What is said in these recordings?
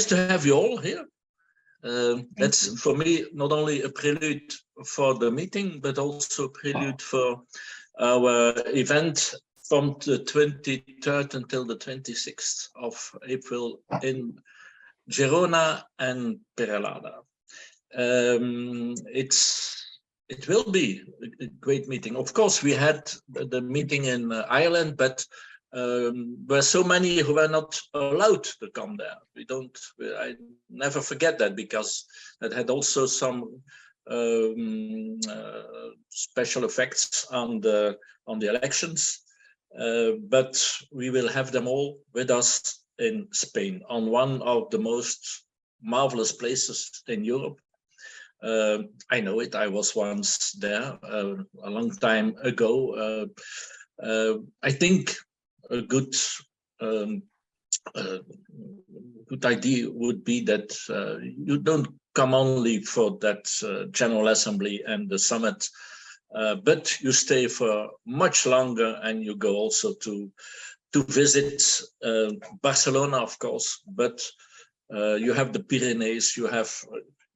nice to have you all here. That's for me not only a prelude for the meeting, but also a prelude for our event from the 23rd until the 26th of April in Girona and Peralada. It will be a great meeting. Of course, we had the meeting in Ireland, but there were so many who were not allowed to come there. I never forget that, because that had also some special effects on the elections. But we will have them all with us in Spain, on one of the most marvelous places in Europe. I know it. I was once there a long time ago. I think a good idea would be that you don't come only for that General Assembly and the summit, but you stay for much longer, and you go also to visit Barcelona, of course, but you have the Pyrenees,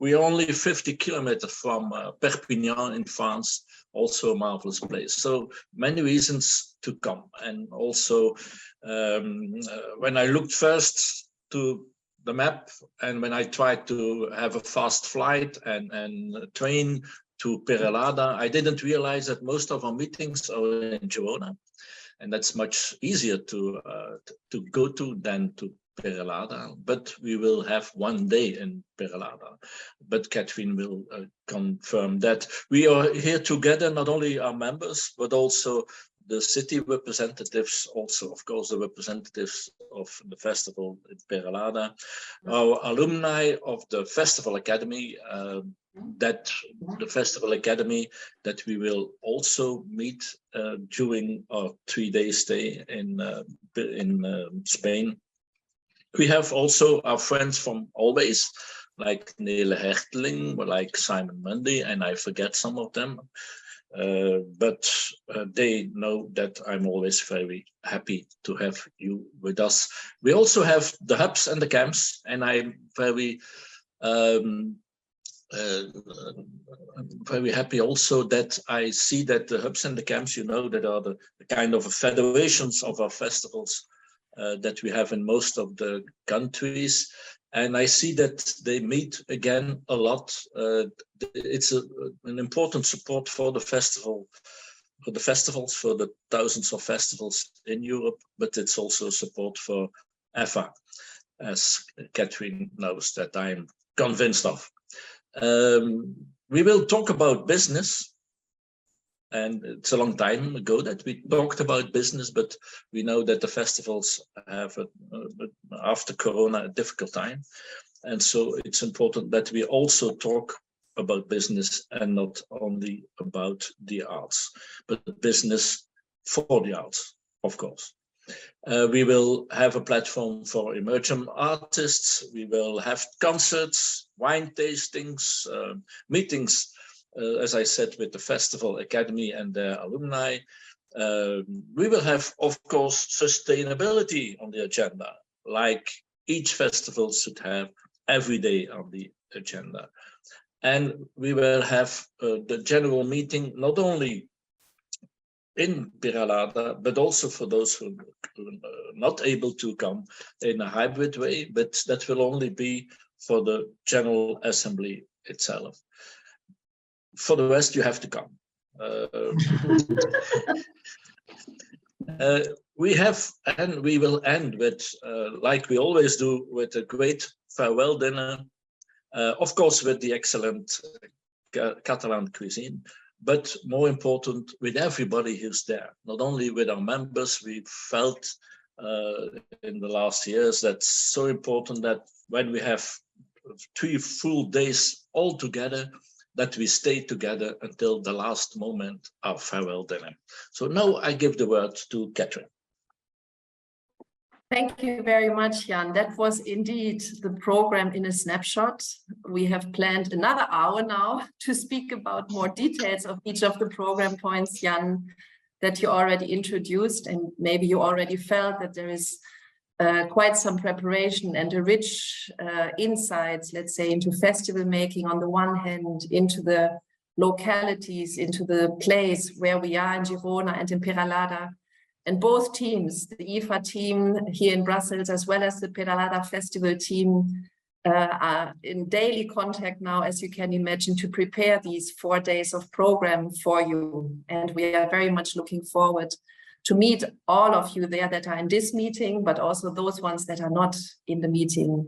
we are only 50 kilometers from Perpignan in France, also a marvelous place. So many reasons to come. And also, when I looked first to the map, and when I tried to have a fast flight and train to Peralada, I didn't realize that most of our meetings are in Girona, and that's much easier to go to than to Peralada, but we will have one day in Peralada. But Catherine will confirm that. We are here together, not only our members, but also the city representatives, also, of course, the representatives of the festival in Peralada, our alumni of the Festival Academy, that we will also meet during our 3-day stay in Spain. We have also our friends from always, like Nele Herteling, like Simon Mundy, and I forget some of them, but they know that I'm always very happy to have you with us. We also have the hubs and the camps, and I'm very happy also that I see that the hubs and the camps, that are the kind of federations of our festivals that we have in most of the countries, and I see that they meet again a lot. It's an important support for the festival, for the thousands of festivals in Europe, but it's also support for EFA, as Catherine knows, that I'm convinced of. We will talk about business. And it's a long time ago that we talked about business, but we know that the festivals have, after Corona, a difficult time. And so it's important that we also talk about business, and not only about the arts, but business for the arts, of course. We will have a platform for emerging artists. We will have concerts, wine tastings, meetings, as I said, with the Festival Academy and their alumni. We will have, of course, sustainability on the agenda, like each festival should have every day on the agenda. And we will have the general meeting, not only in Peralada, but also for those who are not able to come in a hybrid way, but that will only be for the General Assembly itself. For the rest, you have to come. We will end with, like we always do, with a great farewell dinner, of course, with the excellent Catalan cuisine, but more important, with everybody who's there. Not only with our members, we felt in the last years that's so important that when we have 3 full days all together, that we stay together until the last moment of farewell dinner. So now I give the word to Catherine. Thank you very much, Jan. That was indeed the program in a snapshot. We have planned another hour now to speak about more details of each of the program points, Jan, that you already introduced, and maybe you already felt that there is quite some preparation and a rich insights, let's say, into festival making on the one hand, into the localities, into the place where we are in Girona and in Peralada. And both teams, the IFA team here in Brussels, as well as the Peralada Festival team, are in daily contact now, as you can imagine, to prepare these 4 days of program for you. And we are very much looking forward to meet all of you there that are in this meeting, but also those ones that are not in the meeting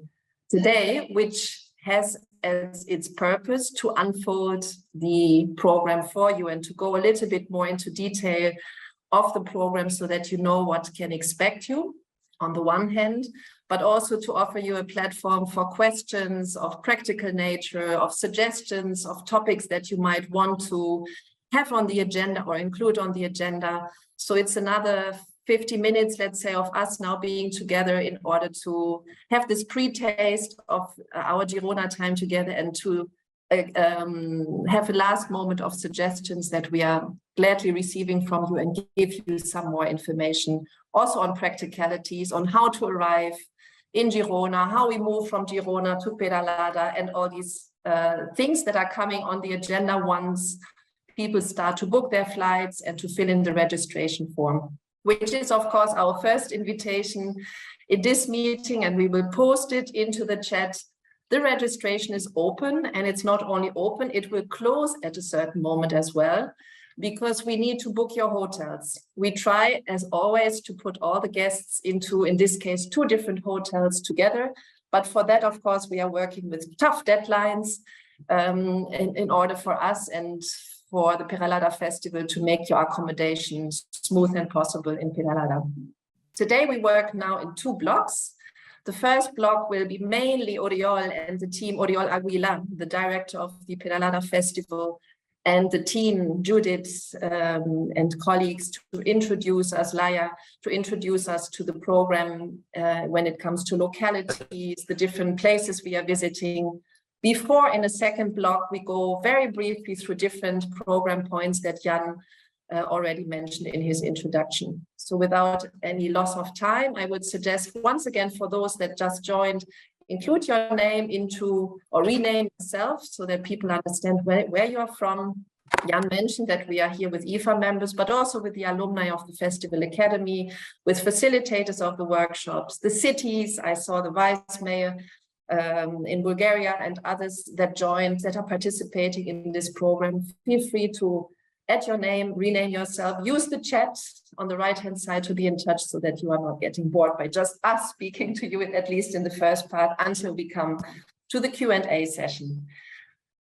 today, which has as its purpose to unfold the program for you and to go a little bit more into detail of the program so that you know what can expect you on the one hand, but also to offer you a platform for questions of practical nature, of suggestions, of topics that you might want to have on the agenda or include on the agenda. So it's another 50 minutes, let's say, of us now being together in order to have this pre-taste of our Girona time together and to have a last moment of suggestions that we are gladly receiving from you and give you some more information also on practicalities, on how to arrive in Girona, how we move from Girona to Peralada, and all these things that are coming on the agenda once people start to book their flights and to fill in the registration form, which is, of course, our first invitation in this meeting, and we will post it into the chat. The registration is open, and it's not only open, it will close at a certain moment as well, because we need to book your hotels. We try, as always, to put all the guests into, in this case, 2 different hotels together. But for that, of course, we are working with tough deadlines in order for us and for the Peralada Festival to make your accommodations smooth and possible in Peralada. Today, we work now in 2 blocks. The first block will be mainly Oriol and the team, Oriol Aguilar, the director of the Peralada Festival, and the team, Judith and colleagues, to introduce us, Laia, to introduce us to the program when it comes to localities, the different places we are visiting. Before, in a second block, we go very briefly through different program points that Jan already mentioned in his introduction. So without any loss of time, I would suggest once again for those that just joined, include your name into or rename yourself so that people understand where you are from. Jan mentioned that we are here with IFA members, but also with the alumni of the Festival Academy, with facilitators of the workshops, the cities. I saw the vice mayor in Bulgaria and others that joined, that are participating in this program. Feel free to add your name, rename yourself, use the chat on the right-hand side to be in touch so that you are not getting bored by just us speaking to you, at least in the first part, until we come to the Q&A session.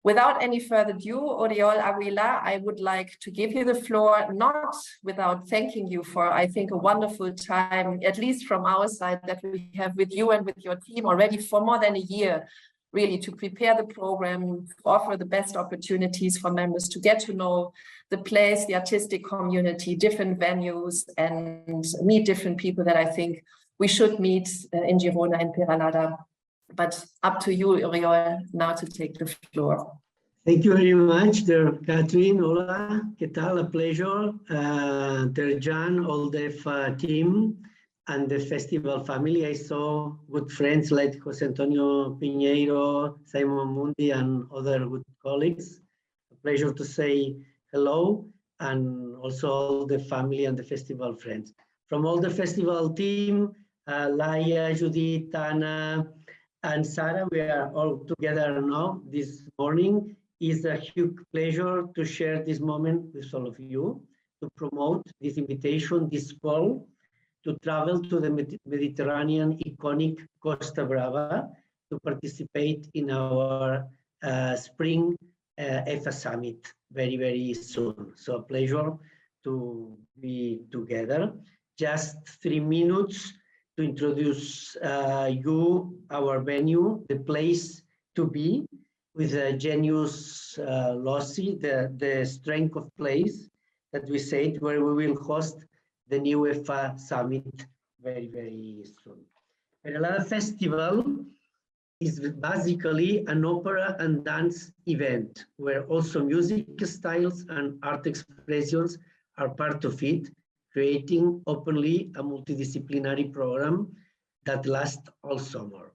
Without any further ado, Oriol Aguilar, I would like to give you the floor, not without thanking you for, I think, a wonderful time, at least from our side, that we have with you and with your team already for more than a year, really to prepare the program, to offer the best opportunities for members to get to know the place, the artistic community, different venues, and meet different people that I think we should meet in Girona and Peralada. But up to you, Oriol, now to take the floor. Thank you very much, dear Catherine. Hola, ¿qué tal? A pleasure. Dear Jan, all the team and the festival family. I saw good friends like Jose Antonio Piñeiro, Simon Mundi, and other good colleagues. A pleasure to say hello, and also all the family and the festival friends. From all the festival team, Laia, Judith, Anna, and Sarah, we are all together now this morning. It's a huge pleasure to share this moment with all of you, to promote this invitation this fall, to travel to the Mediterranean iconic Costa Brava, to participate in our spring EFA summit very, very soon. So a pleasure to be together. Just 3 minutes to introduce you, our venue, the place to be, with a genius loci, the strength of place that we said, where we will host the new EFA summit very, very soon. Peralada Festival is basically an opera and dance event where also music styles and art expressions are part of it, creating openly a multidisciplinary program that lasts all summer.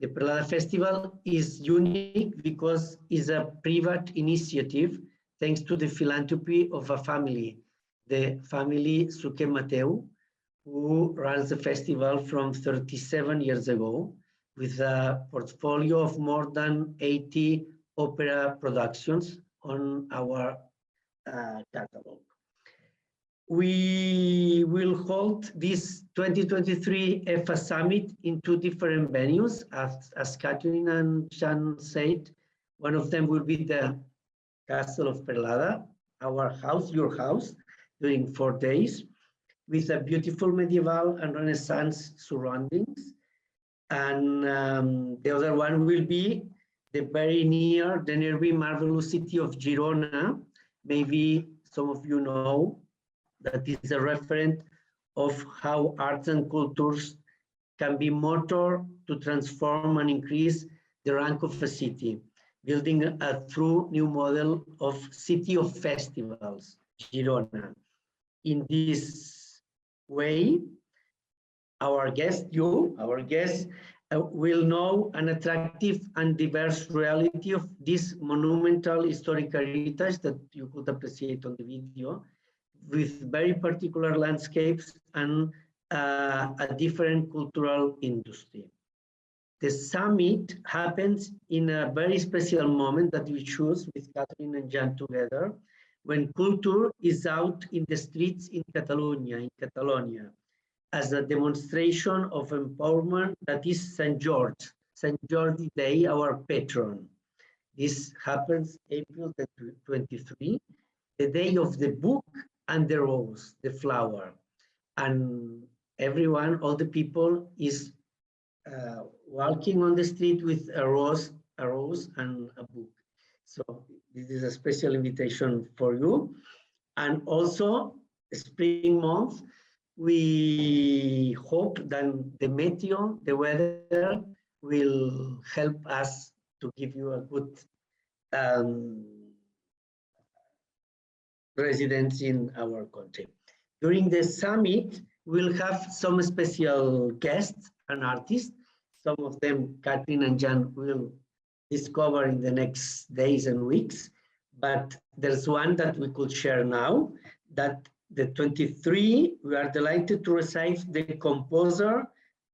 The Peralada Festival is unique because it's a private initiative thanks to the philanthropy of a family, the family Suque Mateu, who runs the festival from 37 years ago with a portfolio of more than 80 opera productions on our catalog. We will hold this 2023 EFA Summit in 2 different venues, as Catherine and Jean said. One of them will be the Castle of Peralada, our house, your house, during 4 days, with a beautiful medieval and Renaissance surroundings. And the other one will be the very nearby marvelous city of Girona. Maybe some of you know that is a referent of how arts and cultures can be motor to transform and increase the rank of a city, building a true new model of city of festivals, Girona. In this way, our guests will know an attractive and diverse reality of this monumental historic heritage that you could appreciate on the video, with very particular landscapes and a different cultural industry. The summit happens in a very special moment that we choose with Catherine and Jan together, when culture is out in the streets in Catalonia, as a demonstration of empowerment that is St. George Day, our patron. This happens April 23, the day of the book and the rose, the flower. And everyone, all the people is walking on the street with a rose and a book. So this is a special invitation for you. And also, spring month, we hope that the meteo, the weather, will help us to give you a good residence in our country. During the summit, we'll have some special guests and artists. Some of them, Catherine and Jan, will discover in the next days and weeks. But there's one that we could share now, that the 23, we are delighted to receive the composer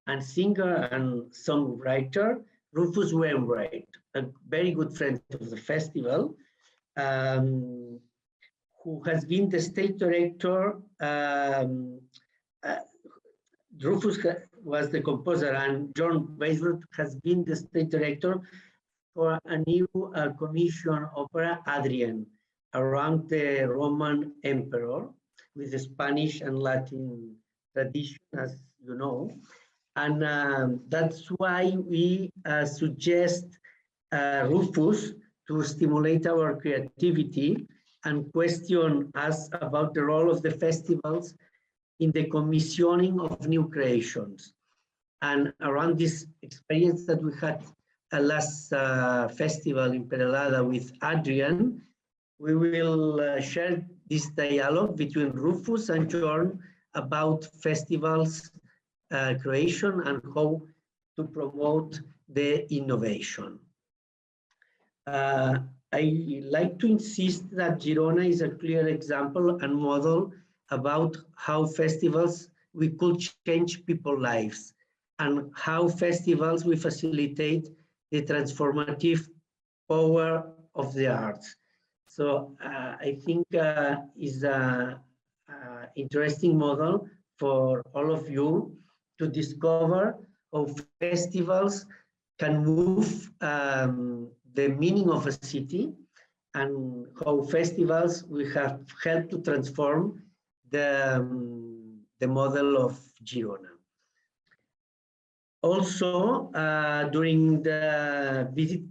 and singer and songwriter, Rufus Wainwright, a very good friend of the festival, who has been the state director. Rufus was the composer, and John Weisbrot has been the state director for a new commission opera, Adrian, around the Roman emperor, with the Spanish and Latin tradition, as you know. And that's why we suggest Rufus to stimulate our creativity and question us about the role of the festivals in the commissioning of new creations. And around this experience that we had last festival in Peralada with Adrian, we will share this dialogue between Rufus and John about festivals creation and how to promote the innovation. I like to insist that Girona is a clear example and model about how festivals we could change people's lives, and how festivals we facilitate the transformative power of the arts. So I think is an interesting model for all of you to discover how festivals can move the meaning of a city, and how festivals will have helped to transform the model of Girona. Also, during the visit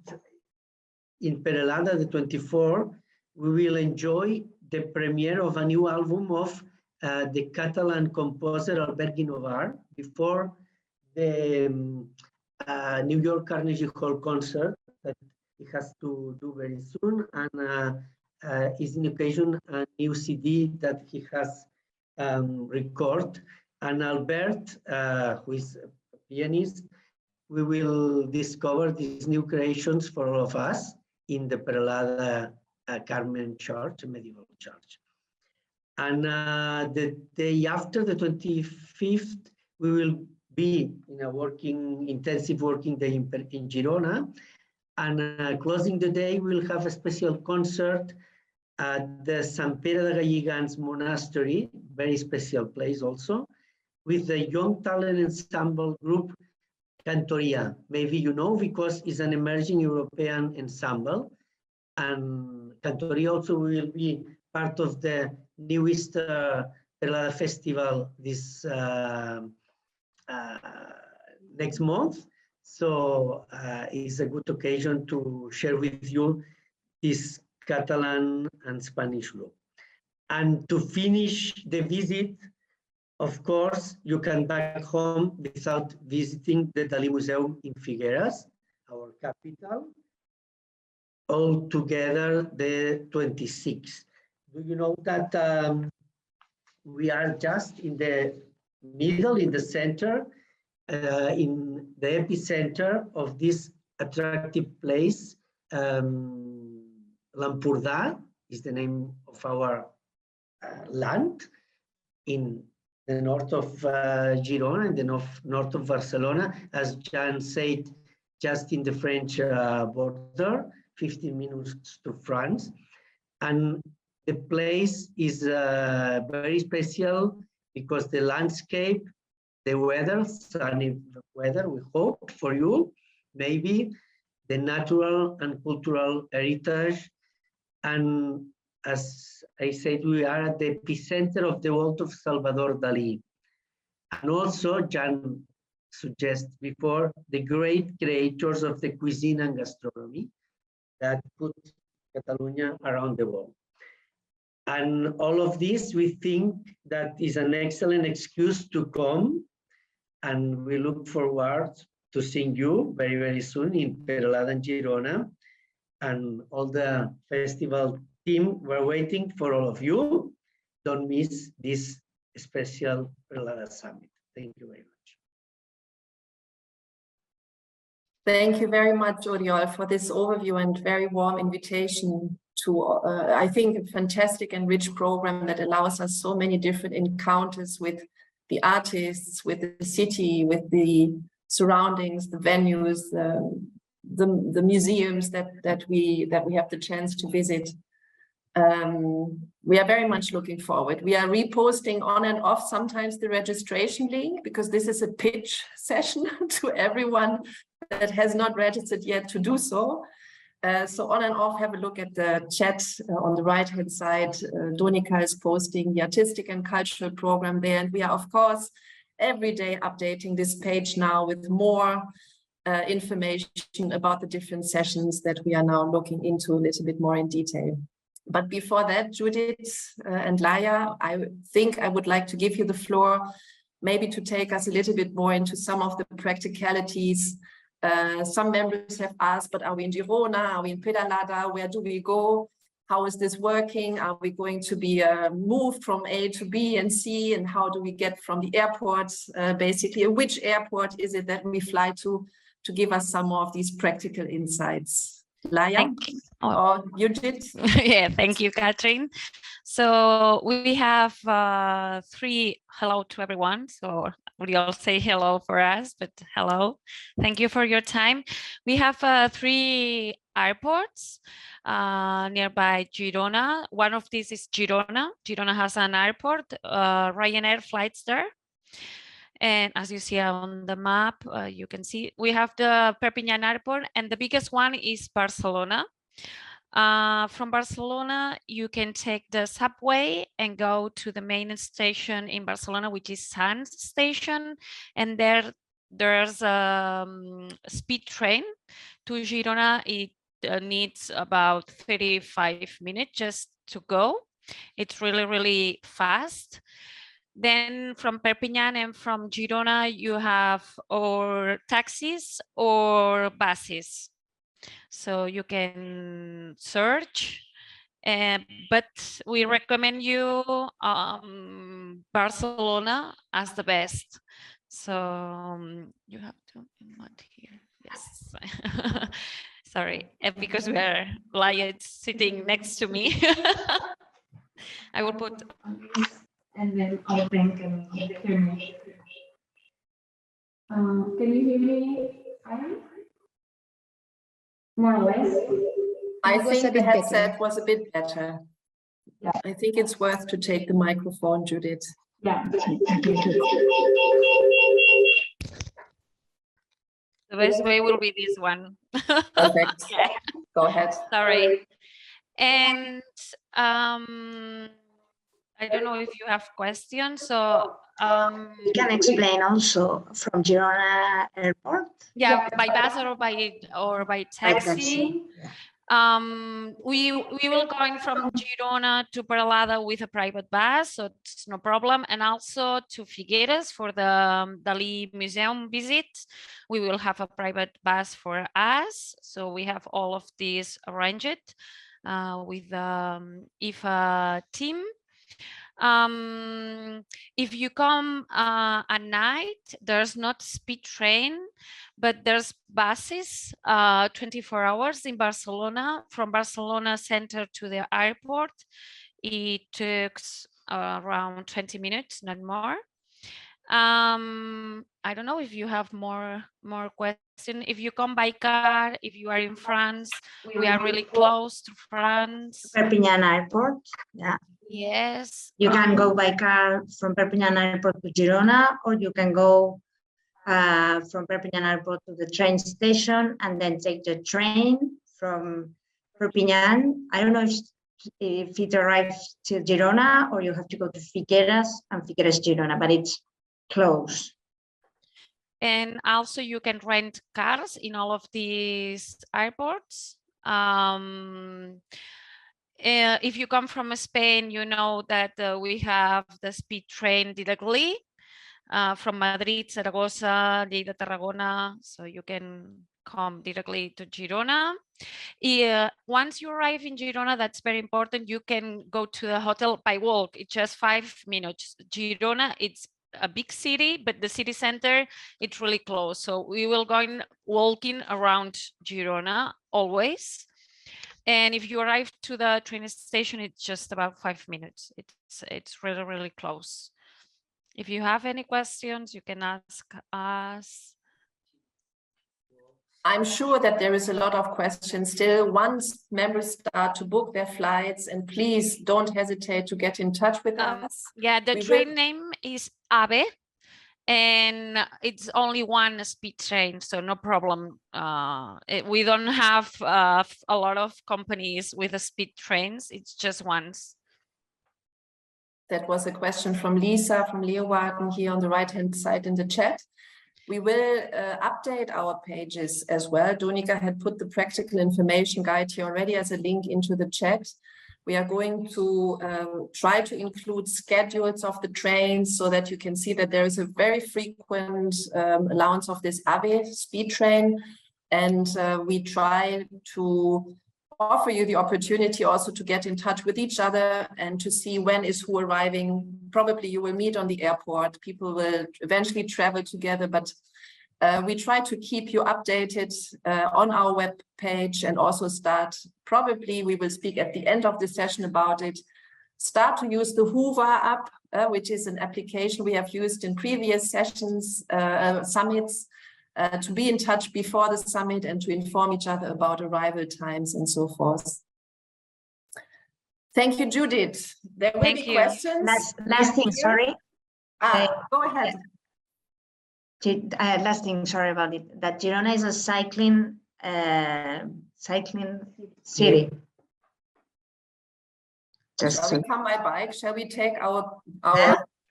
in Peralada, the 24, we will enjoy the premiere of a new album of the Catalan composer Albert Guinovar before the New York Carnegie Hall concert that he has to do very soon, and is in occasion a new CD that he has recorded. And Albert, who is a pianist, we will discover these new creations for all of us in the Peralada Carmen Church, a medieval church. And the day after, the 25th, we will be in a intensive working day in Girona. And closing the day, we'll have a special concert at the San Pere de Galligans Monastery, very special place also, with the young talent ensemble group Cantoria. Maybe you know, because it's an emerging European ensemble. And Cantoria also will be part of the newest Peralada Festival this next month. So it's a good occasion to share with you this Catalan and Spanish group. And to finish the visit, of course, you can back home without visiting the Dalí Museum in Figueres, our capital, all together the 26th. Do you know that we are just in the middle, in the center, in the epicenter of this attractive place. L'Empordà is the name of our land in the north of Girona, in the north of Barcelona, as Jan said, just in the French border, 15 minutes to France. And the place is very special because the landscape, the weather, sunny weather, we hope for you, maybe the natural and cultural heritage. And as I said, we are at the epicenter of the world of Salvador Dalí. And also, Jan suggested before, the great creators of the cuisine and gastronomy that put Catalonia around the world. And all of this, we think that is an excellent excuse to come. And we look forward to seeing you very, very soon in Peralada and Girona. And all the festival team, we're waiting for all of you. Don't miss this special Peralada Summit. Thank you very much. Thank you very much, Oriol, for this overview and very warm invitation to, I think, a fantastic and rich program that allows us so many different encounters with the artists, with the city, with the surroundings, the venues, the museums that we have the chance to visit. We are very much looking forward. We are reposting on and off sometimes the registration link, because this is a pitch session to everyone that has not registered yet to do so. So on and off, have a look at the chat on the right-hand side. Donika is posting the artistic and cultural program there. And we are, of course, every day updating this page now with more information about the different sessions that we are now looking into a little bit more in detail. But before that, Judith and Laia, I think I would like to give you the floor, maybe to take us a little bit more into some of the practicalities. Some members have asked, but are we in Girona? Are we in Peralada? Where do we go? How is this working? Are we going to be moved from A to B and C? And how do we get from the airport, basically? Which airport is it that we fly to give us some more of these practical insights? Laia or Judith? Yeah, thank you, Catherine. So we have three, hello to everyone. So we all say hello for us, but hello. Thank you for your time. We have three airports nearby Girona. One of these is Girona. Girona has an airport, Ryanair flights there. And as you see on the map, you can see we have the Perpignan airport, and the biggest one is Barcelona. From Barcelona, you can take the subway and go to the main station in Barcelona, which is Sants station. And there's a speed train to Girona. It needs about 35 minutes just to go. It's really, really fast. Then from Perpignan and from Girona, you have or taxis or buses. So you can search, but we recommend you Barcelona as the best. So you have to mod here. Yes. Sorry, because we are Lions sitting next to me. I will put. And then open can hear me. Can you hear me? More or less. I think the headset was a bit better. Yeah. I think it's worth to take the microphone, Judith. Yeah. The best way will be this one. Perfect. Okay. Go ahead. Sorry. And I don't know if you have questions. So you can explain also from Girona Airport. yeah, by bus or by taxi. We will going from Girona to Peralada with a private bus, so it's no problem. And also to Figueres for the Dalí Museum visit, we will have a private bus for us. So we have all of these arranged with the IFA team. If you come at night, there's not speed train, but there's buses 24 hours in Barcelona. From Barcelona center to the airport, it takes around 20 minutes, not more. I don't know if you have more question. If you come by car, if you are in France, we are really close to France. Perpignan Airport, yeah. Yes. You can go by car from Perpignan Airport to Girona, or you can go from Perpignan Airport to the train station and then take the train from Perpignan. I don't know if it arrives to Girona or you have to go to Figueres and Figueres Girona, but it's close. And also you can rent cars in all of these airports. If you come from Spain, you know that we have the speed train directly from Madrid, Zaragoza, Lleida, Tarragona, so you can come directly to Girona. Once you arrive in Girona, that's very important. You can go to the hotel by walk. It's just 5 minutes. Girona, it's a big city, but the city center, it's really close. So we will go walking around Girona always. And if you arrive to the train station, it's just about 5 minutes. It's really, really close. If you have any questions, you can ask us. I'm sure that there is a lot of questions still. Once members start to book their flights, and please don't hesitate to get in touch with us. Yeah, the train name is AVE, and it's only one speed train, so no problem. We don't have a lot of companies with the speed trains. It's just once. That was a question from Lisa from Leeuwarden here on the right-hand side in the chat. We will update our pages as well. Donika had put the practical information guide here already as a link into the chat. We are going to try to include schedules of the trains so that you can see that there is a very frequent allowance of this AVE speed train. And we try to offer you the opportunity also to get in touch with each other and to see when is who arriving. Probably you will meet on the airport. People will eventually travel together, but we try to keep you updated on our web page, and also probably we will speak at the end of the session about it. Start to use the Hoover app, which is an application we have used in previous sessions, summits, to be in touch before the summit and to inform each other about arrival times and so forth. Thank you, Judith. There will be questions. Last thing, sorry. Go ahead. Last thing, sorry about it. That Girona is a cycling city. Shall we come by bike? Shall we take our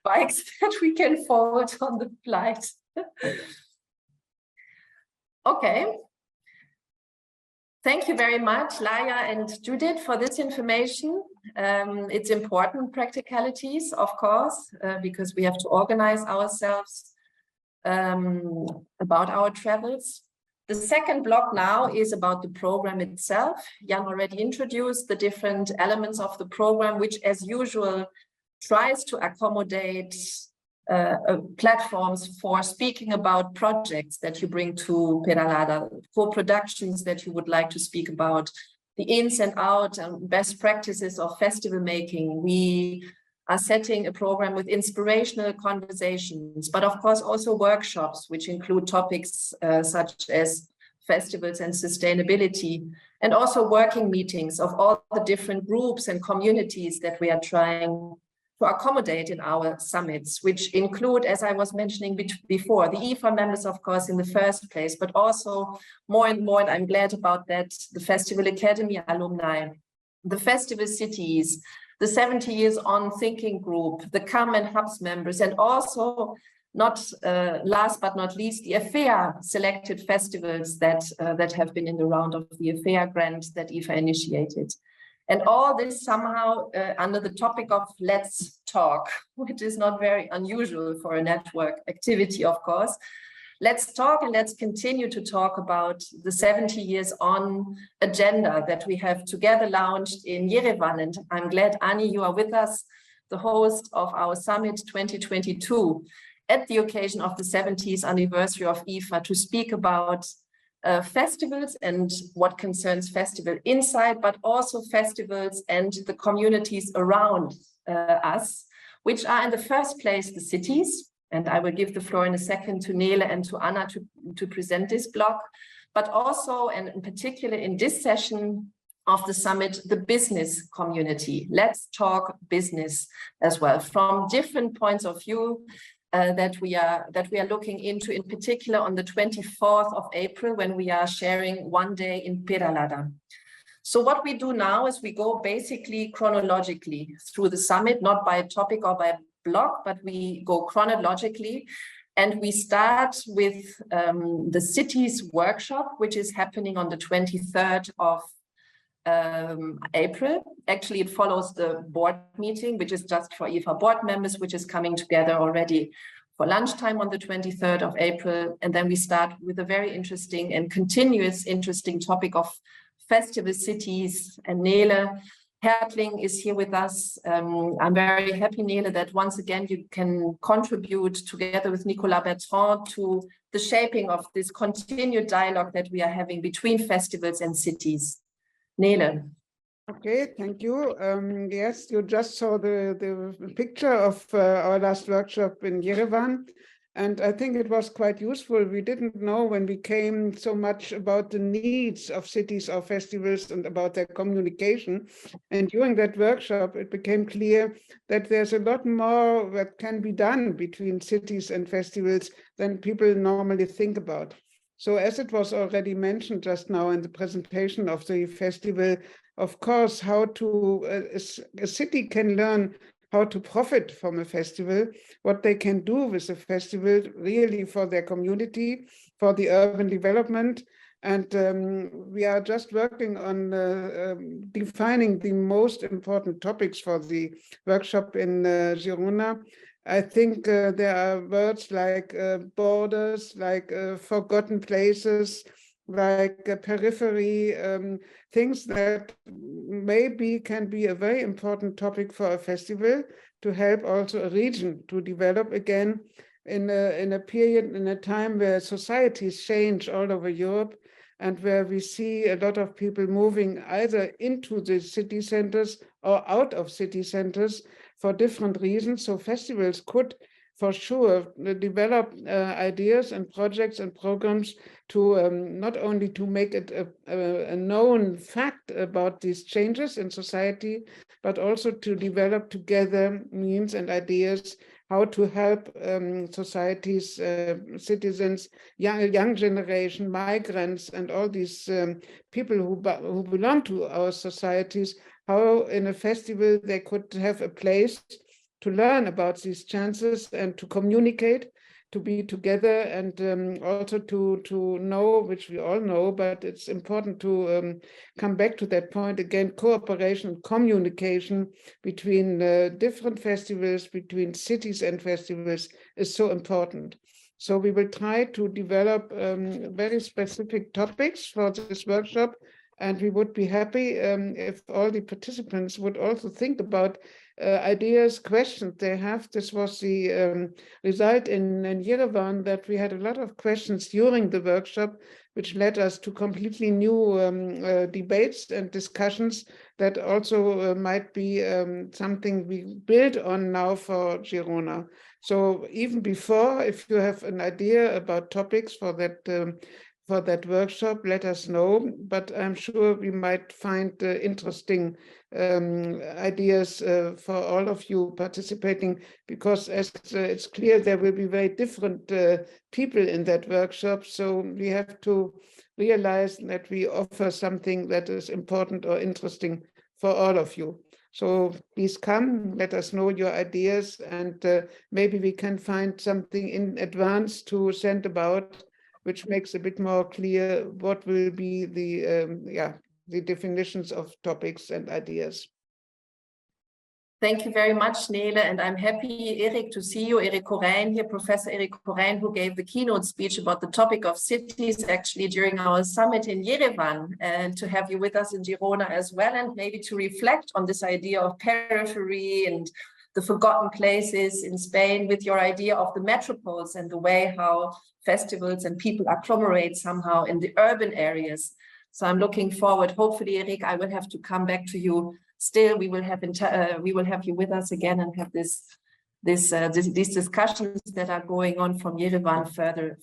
bikes that we can forward on the flight? Okay. Thank you very much, Laia and Judith, for this information. It's important practicalities, of course, because we have to organize ourselves about our travels. The second block now is about the program itself. Jan already introduced the different elements of the program, which as usual tries to accommodate platforms for speaking about projects that you bring to Peralada, co-productions that you would like to speak about, the ins and outs and best practices of festival making. We are setting a program with inspirational conversations, but of course also workshops, which include topics such as festivals and sustainability, and also working meetings of all the different groups and communities that we are trying to accommodate in our summits, which include, as I was mentioning before, the IFA members, of course, in the first place, but also more and more, and I'm glad about that, the Festival Academy alumni, the festival cities, the 70 Years On Thinking Group, the CAM and HUBS members, and also, not last but not least, the AFEA selected festivals that have been in the round of the AFEA grant that IFA initiated. And all this somehow under the topic of let's talk, which is not very unusual for a network activity, of course. Let's talk and let's continue to talk about the 70 Years On agenda that we have together launched in Yerevan. And I'm glad, Ani, you are with us, the host of our Summit 2022, at the occasion of the 70th anniversary of IFA, to speak about festivals and what concerns festival inside, but also festivals and the communities around us, which are in the first place the cities. And I will give the floor in a second to Nele and to Anna to present this block, but also, and in particular in this session of the summit, the business community. Let's talk business as well, from different points of view, that we are looking into, in particular on the 24th of April, when we are sharing one day in Peralada. So what we do now is we go basically chronologically through the summit, not by topic or by block, but we go chronologically. And we start with the cities workshop, which is happening on the 23rd of April. Actually, it follows the board meeting, which is just for IFA board members, which is coming together already for lunchtime on the 23rd of April. And then we start with a very interesting and continuous interesting topic of festival cities. And Nele Hertling is here with us. I'm very happy, Nele, that once again you can contribute together with Nicolas Bertrand to the shaping of this continued dialogue that we are having between festivals and cities. Nele. Okay, thank you. Yes, you just saw the picture of our last workshop in Yerevan, and I think it was quite useful. We didn't know when we came so much about the needs of cities or festivals and about their communication. And during that workshop, it became clear that there's a lot more that can be done between cities and festivals than people normally think about. So as it was already mentioned just now in the presentation of the festival, of course, how to a city can learn how to profit from a festival, what they can do with a festival really for their community, for the urban development. And we are just working on defining the most important topics for the workshop in Girona. I think there are words like borders, like forgotten places, like periphery, things that maybe can be a very important topic for a festival to help also a region to develop again in a period, in a time where societies change all over Europe and where we see a lot of people moving either into the city centers or out of city centers for different reasons. So festivals could, for sure, develop ideas and projects and programs to not only to make it a known fact about these changes in society, but also to develop together means and ideas how to help societies, citizens, young generation, migrants, and all these people who belong to our societies, how in a festival they could have a place to learn about these chances and to communicate, to be together, and also to know, which we all know, but it's important to come back to that point again, cooperation and communication between different festivals, between cities and festivals is so important. So we will try to develop very specific topics for this workshop. And we would be happy if all the participants would also think about ideas, questions they have. This was the result in Yerevan, that we had a lot of questions during the workshop, which led us to completely new debates and discussions that also might be something we build on now for Girona. So even before, if you have an idea about topics for that workshop, let us know. But I'm sure we might find interesting ideas for all of you participating, because as it's clear, there will be very different people in that workshop. So we have to realize that we offer something that is important or interesting for all of you. So please come, let us know your ideas, and maybe we can find something in advance to send about, which makes a bit more clear what will be the definitions of topics and ideas. Thank you very much, Nele, and I'm happy, Erik, to see you. Erik Corijn here, Professor Erik Corijn, who gave the keynote speech about the topic of cities actually during our summit in Yerevan, and to have you with us in Girona as well, and maybe to reflect on this idea of periphery and the forgotten places in Spain with your idea of the metropoles and the way how festivals and people agglomerate somehow in the urban areas. So I'm looking forward. Hopefully, Erik, I will have to come back to you. Still, we will have you with us again and have these discussions that are going on from Yerevan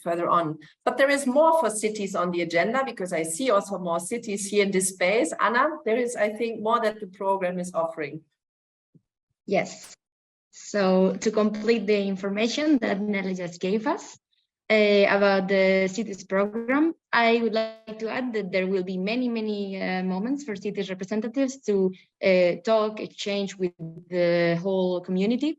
further on. But there is more for cities on the agenda, because I see also more cities here in this space. Anna, there is, I think, more that the program is offering. Yes. So to complete the information that Nelly just gave us about the cities program, I would like to add that there will be many moments for cities representatives to talk, exchange with the whole community.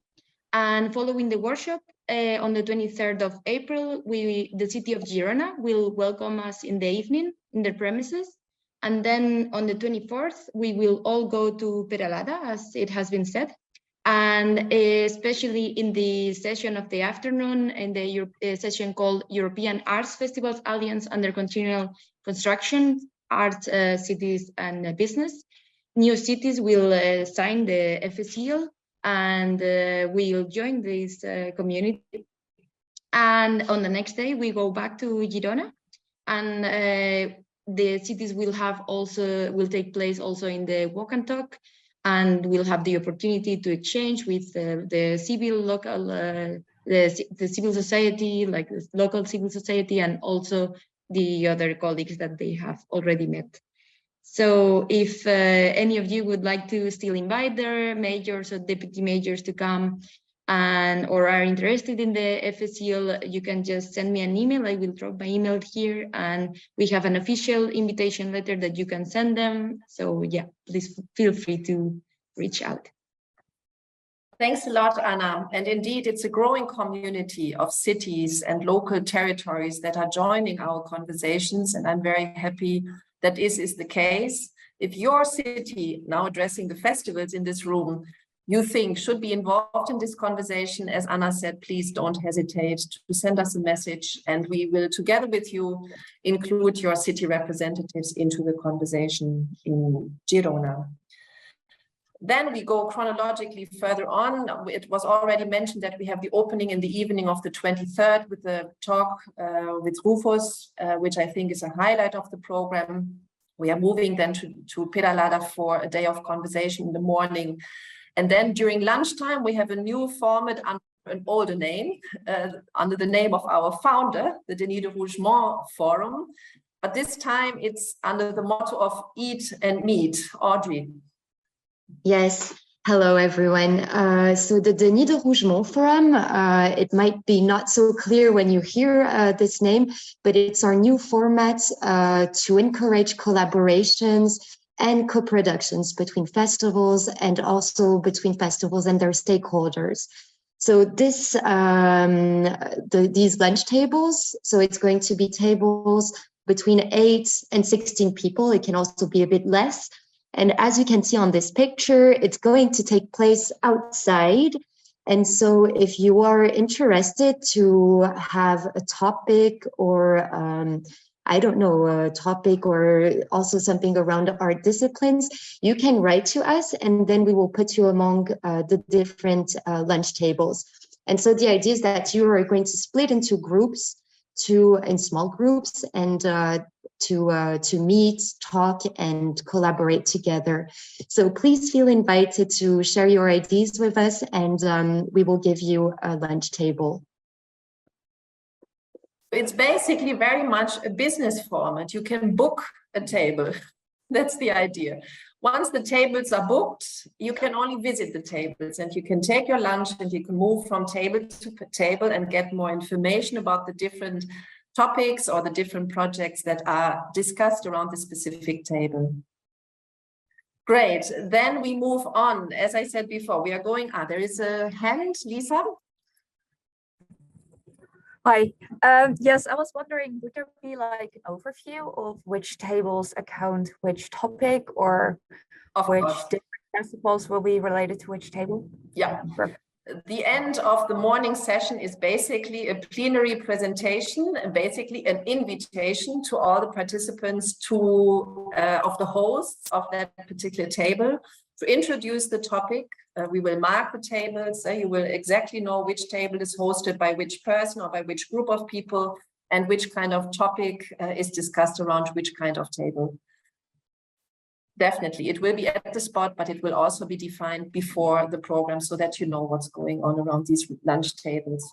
And following the workshop on the 23rd of April, the city of Girona will welcome us in the evening in their premises. And then on the 24th, we will all go to Peralada, as it has been said. And especially in the session of the afternoon, in the session called European Arts Festivals Alliance under Continual Construction, Arts, Cities and Business, new cities will sign the FSCL and will join this community. And on the next day, we go back to Girona, and the cities will take place also in the walk and talk, and we'll have the opportunity to exchange with the civil society, like the local civil society, and also the other colleagues that they have already met. So if any of you would like to still invite their majors or deputy majors to come or are interested in the FSCL, you can just send me an email. I will drop my email here, and we have an official invitation letter that you can send them. So yeah, please feel free to reach out. Thanks a lot, Anna. And indeed, it's a growing community of cities and local territories that are joining our conversations, and I'm very happy that this is the case. If your city, now addressing the festivals in this room, you think should be involved in this conversation, as Anna said, please don't hesitate to send us a message, and we will, together with you, include your city representatives into the conversation in Girona. Then we go chronologically further on. It was already mentioned that we have the opening in the evening of the 23rd with the talk with Rufus, which I think is a highlight of the program. We are moving then to Peralada for a day of conversation in the morning. And then during lunchtime, we have a new format under an older name, under the name of our founder, the Denis de Rougemont Forum. But this time it's under the motto of Eat and Meet. Audrey. Yes, hello everyone. So the Denis de Rougemont Forum, it might be not so clear when you hear this name, but it's our new format to encourage collaborations and co-productions between festivals and also between festivals and their stakeholders. So these lunch tables, so it's going to be tables between 8 and 16 people. It can also be a bit less. And as you can see on this picture, it's going to take place outside. And so if you are interested to have a topic or I don't know, a topic or also something around art disciplines, you can write to us and then we will put you among the different lunch tables. And so the idea is that you are going to split into groups, in small groups, and to meet, talk, and collaborate together. So please feel invited to share your ideas with us, and we will give you a lunch table. It's basically very much a business format. You can book a table. That's the idea. Once the tables are booked, you can only visit the tables and you can take your lunch and you can move from table to table and get more information about the different topics or the different projects that are discussed around the specific table. Great, then we move on. As I said before, we are going, there is a hand, Lisa? Hi, yes, I was wondering, would there be like an overview of which tables account which topic, or which different principles will be related to which table? Yeah. The end of the morning session is basically a plenary presentation, basically an invitation to all the participants of the hosts of that particular table to introduce the topic. We will mark the tables. You will exactly know which table is hosted by which person or by which group of people and which kind of topic is discussed around which kind of table. Definitely, it will be at the spot, but it will also be defined before the program so that you know what's going on around these lunch tables.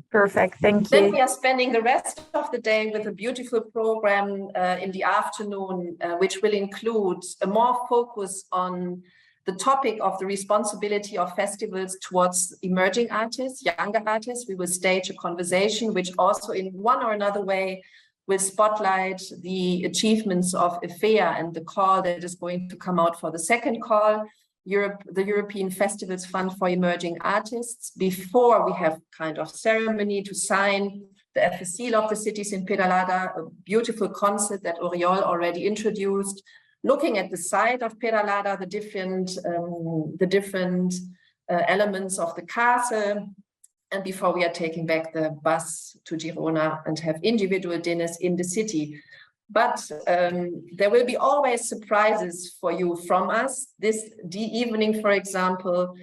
Perfect, thank you. Then we are spending the rest of the day with a beautiful program in the afternoon, which will include a more focus on the topic of the responsibility of festivals towards emerging artists, younger artists. We will stage a conversation which also in one or another way will spotlight the achievements of EFEA and the call that is going to come out for the second call, the European Festivals Fund for Emerging Artists, before we have kind of ceremony to sign the FSC of the cities in Peralada, a beautiful concept that Oriol already introduced, looking at the site of Peralada, the different elements of the castle, and before we are taking back the bus to Girona and have individual dinners in the city. But there will be always surprises for you from us. The evening, for example,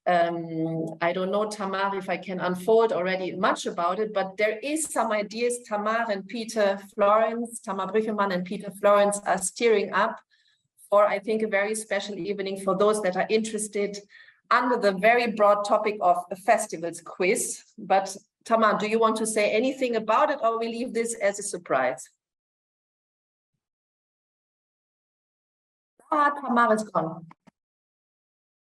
I don't know, Tamar, if I can unfold already much about it, but there is some ideas Tamar Brüchemann and Peter Florence are steering up for, I think, a very special evening for those that are interested under the very broad topic of a festivals quiz. But Tamar, do you want to say anything about it, or we leave this as a surprise? Tamar is gone.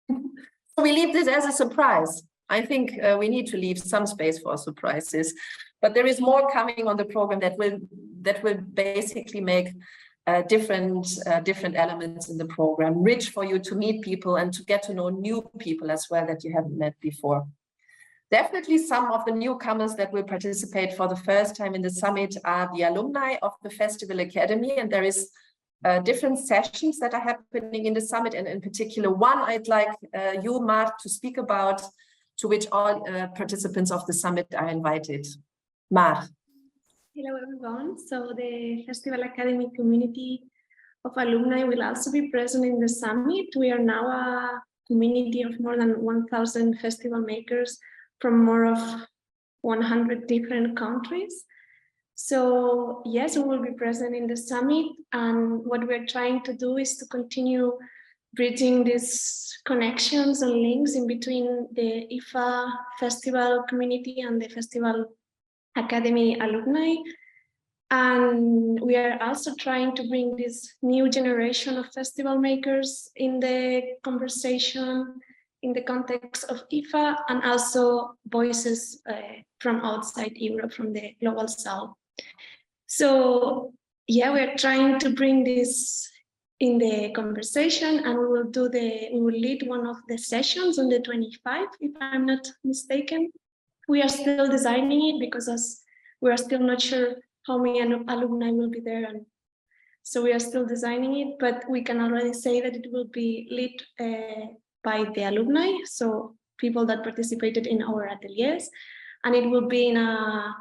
So we leave this as a surprise. I think we need to leave some space for surprises, but there is more coming on the program that will basically make different elements in the program rich for you to meet people and to get to know new people as well that you haven't met before. Definitely some of the newcomers that will participate for the first time in the summit are the alumni of the Festival Academy, and there is different sessions that are happening in the summit, and in particular one I'd like you, Mark, to speak about, to which all participants of the summit are invited. Mark. Hello everyone. So the Festival Academy community of alumni will also be present in the summit. We are now a community of more than 1,000 festival makers from more of 100 different countries. So yes, we will be present in the summit, and what we're trying to do is to continue bridging these connections and links in between the IFA festival community and the Festival Academy alumni. And we are also trying to bring this new generation of festival makers in the conversation in the context of IFA, and also voices from outside Europe, from the global south. So yeah, we're trying to bring this in the conversation, and we will lead one of the sessions on the 25th, if I'm not mistaken. We are still designing it because we are still not sure how many alumni will be there, and so we are still designing it, but we can already say that it will be led by the alumni, so people that participated in our ateliers, and it will be in a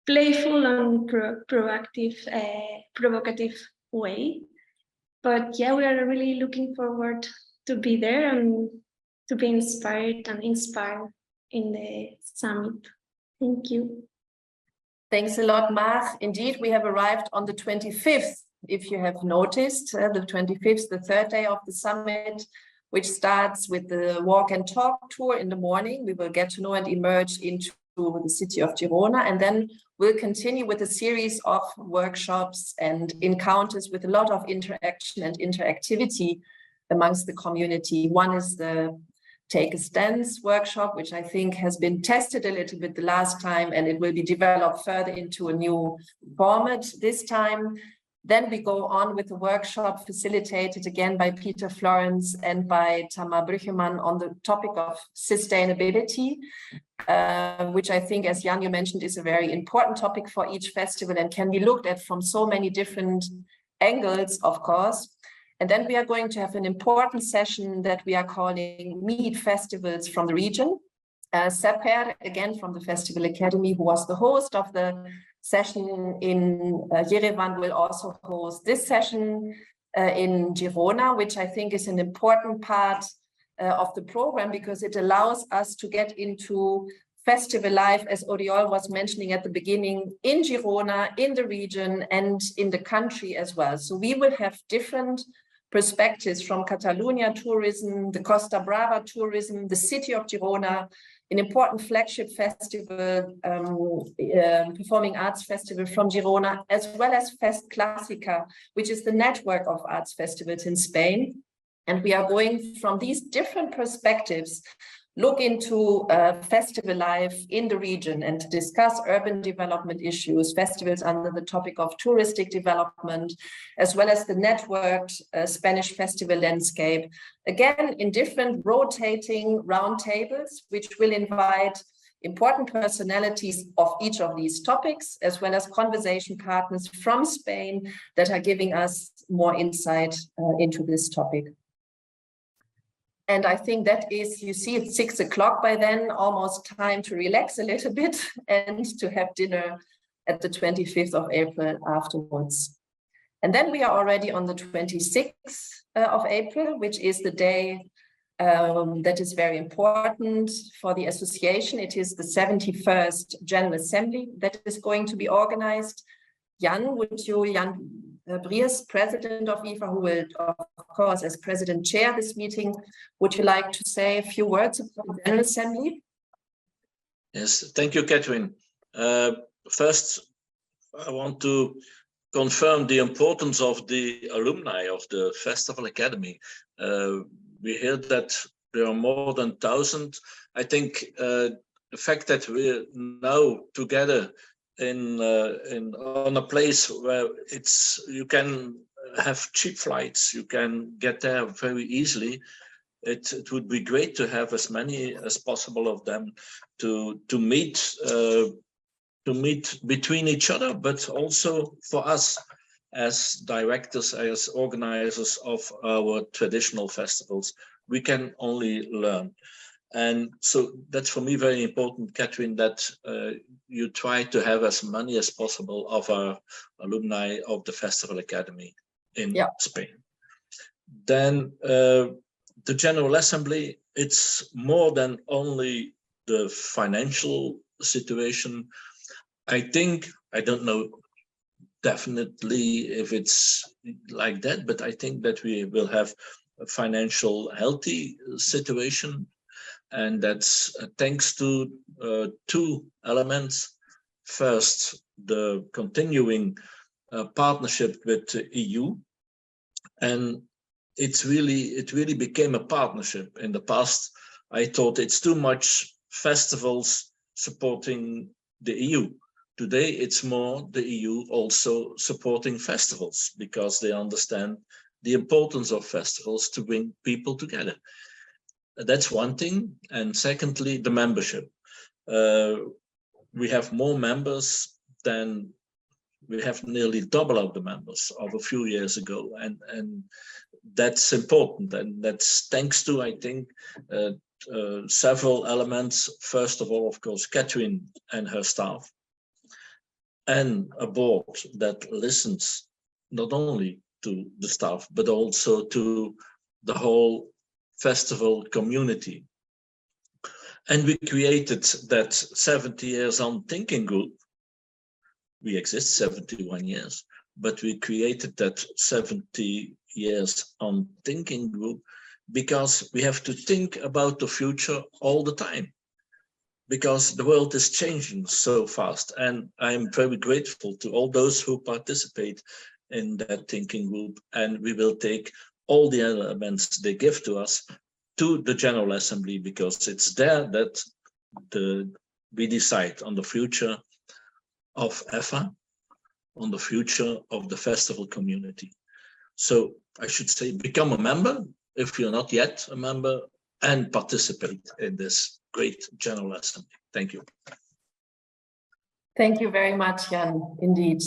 playful and provocative way. But yeah, we are really looking forward to be there and to be inspired in the summit. Thank you. Thanks a lot, Mar. Indeed, we have arrived on the 25th, if you have noticed, the 25th, the third day of the summit, which starts with the walk and talk tour in the morning. We will get to know and emerge into the city of Girona, and then we'll continue with a series of workshops and encounters with a lot of interaction and interactivity amongst the community. One is the Take a Stance workshop, which I think has been tested a little bit the last time, and it will be developed further into a new format this time. Then we go on with a workshop facilitated again by Peter Florence and by Tamar Brüchemann on the topic of sustainability, which I think, as Jan, you mentioned, is a very important topic for each festival and can be looked at from so many different angles, of course. And then we are going to have an important session that we are calling Meet Festivals from the Region. Seper, again from the Festival Academy, who was the host of the session in Yerevan, will also host this session in Girona, which I think is an important part of the program because it allows us to get into festival life, as Oriol was mentioning at the beginning, in Girona, in the region, and in the country as well. So we will have different perspectives from Catalonia tourism, the Costa Brava tourism, the city of Girona, an important flagship festival, performing arts festival from Girona, as well as Fest Clásica, which is the network of arts festivals in Spain. And we are going from these different perspectives, look into festival life in the region and discuss urban development issues, festivals under the topic of touristic development, as well as the networked Spanish festival landscape, again, in different rotating roundtables, which will invite important personalities of each of these topics, as well as conversation partners from Spain that are giving us more insight into this topic. And I think that is, you see, it's 6 o'clock by then, almost time to relax a little bit and to have dinner at the 25th of April afterwards. And then we are already on the 26th of April, which is the day that is very important for the association. It is the 71st General Assembly that is going to be organized. Jan Briers, president of IFA, who will, of course, as president, chair this meeting. Would you like to say a few words about the General Assembly? Yes, thank you, Catherine. First, I want to confirm the importance of the alumni of the Festival Academy. We hear that there are more than 1,000. I think the fact that we're now together on a place where you can have cheap flights, you can get there very easily. It would be great to have as many as possible of them to meet between each other, but also for us as directors, as organizers of our traditional festivals. We can only learn. And so that's for me very important, Catherine, that you try to have as many as possible of our alumni of the Festival Academy in Spain. Then the General Assembly, it's more than only the financial situation. I think, I don't know definitely if it's like that, but I think that we will have a financial healthy situation. And that's thanks to two elements. First, the continuing partnership with the EU. And it really became a partnership. In the past, I thought it's too much festivals supporting the EU. Today, it's more the EU also supporting festivals because they understand the importance of festivals to bring people together. That's one thing. And secondly, the membership. We have more members than we have, nearly double of the members of a few years ago. And that's important. And that's thanks to, I think, several elements. First of all, of course, Catherine and her staff. and a board that listens not only to the staff, but also to the whole festival community. And we created that 70 years on thinking group. We exist 71 years, but we created that 70 years on thinking group because we have to think about the future all the time, because the world is changing so fast. And I'm very grateful to all those who participate in that thinking group. And we will take all the elements they give to us to the General Assembly, because it's there that we decide on the future of EFA, on the future of the festival community. So I should say, become a member if you're not yet a member, and participate in this great General Assembly. Thank you. Thank you very much, Jan, indeed.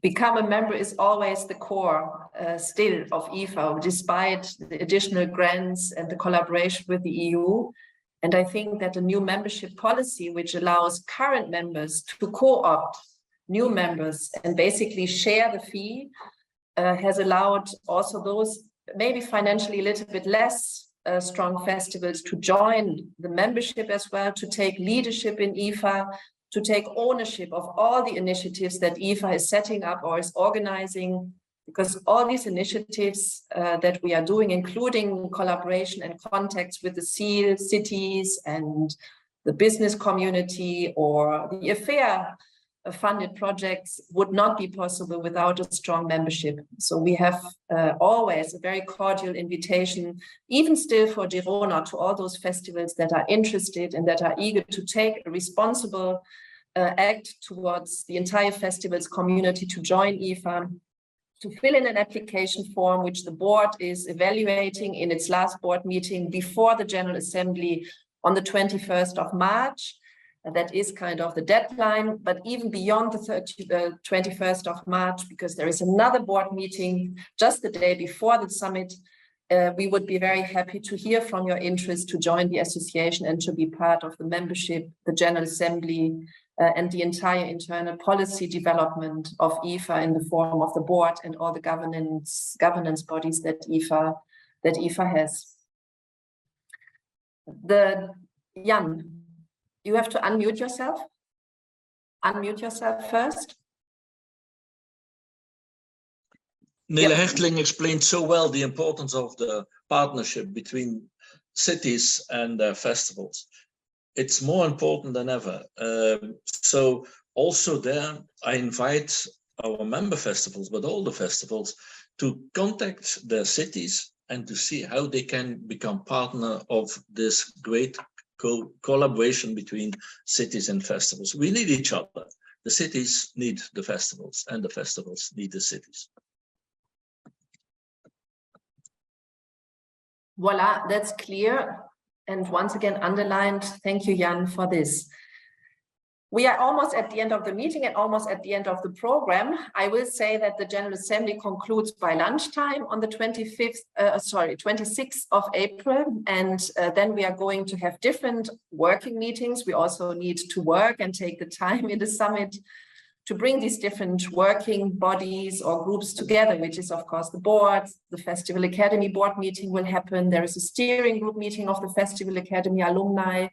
Become a member is always the core still of IFA, despite the additional grants and the collaboration with the EU. And I think that the new membership policy, which allows current members to co-opt new members and basically share the fee, has allowed also those maybe financially a little bit less strong festivals to join the membership as well, to take leadership in IFA, to take ownership of all the initiatives that IFA is setting up or is organizing, because all these initiatives that we are doing, including collaboration and contacts with the SEAL cities and the business community or the affair funded projects, would not be possible without a strong membership. So we have always a very cordial invitation, even still for Girona, to all those festivals that are interested and that are eager to take a responsible act towards the entire festivals community to join IFA, to fill in an application form, which the board is evaluating in its last board meeting before the General Assembly on the 21st of March. That is kind of the deadline, but even beyond the 21st of March, because there is another board meeting just the day before the summit, we would be very happy to hear from your interest to join the association and to be part of the membership, the General Assembly, and the entire internal policy development of IFA in the form of the board and all the governance bodies that IFA has. Jan, you have to unmute yourself. Unmute yourself first. Nele Hertling explained so well the importance of the partnership between cities and festivals. It's more important than ever. So also there, I invite our member festivals, but all the festivals, to contact their cities and to see how they can become partner of this great collaboration between cities and festivals. We need each other. The cities need the festivals and the festivals need the cities. Voila, that's clear. And once again, underlined, thank you, Jan, for this. We are almost at the end of the meeting and almost at the end of the program. I will say that the General Assembly concludes by lunchtime on the 26th of April. And then we are going to have different working meetings. We also need to work and take the time in the summit to bring these different working bodies or groups together, which is, of course, the board. The Festival Academy board meeting will happen. There is a steering group meeting of the Festival Academy alumni.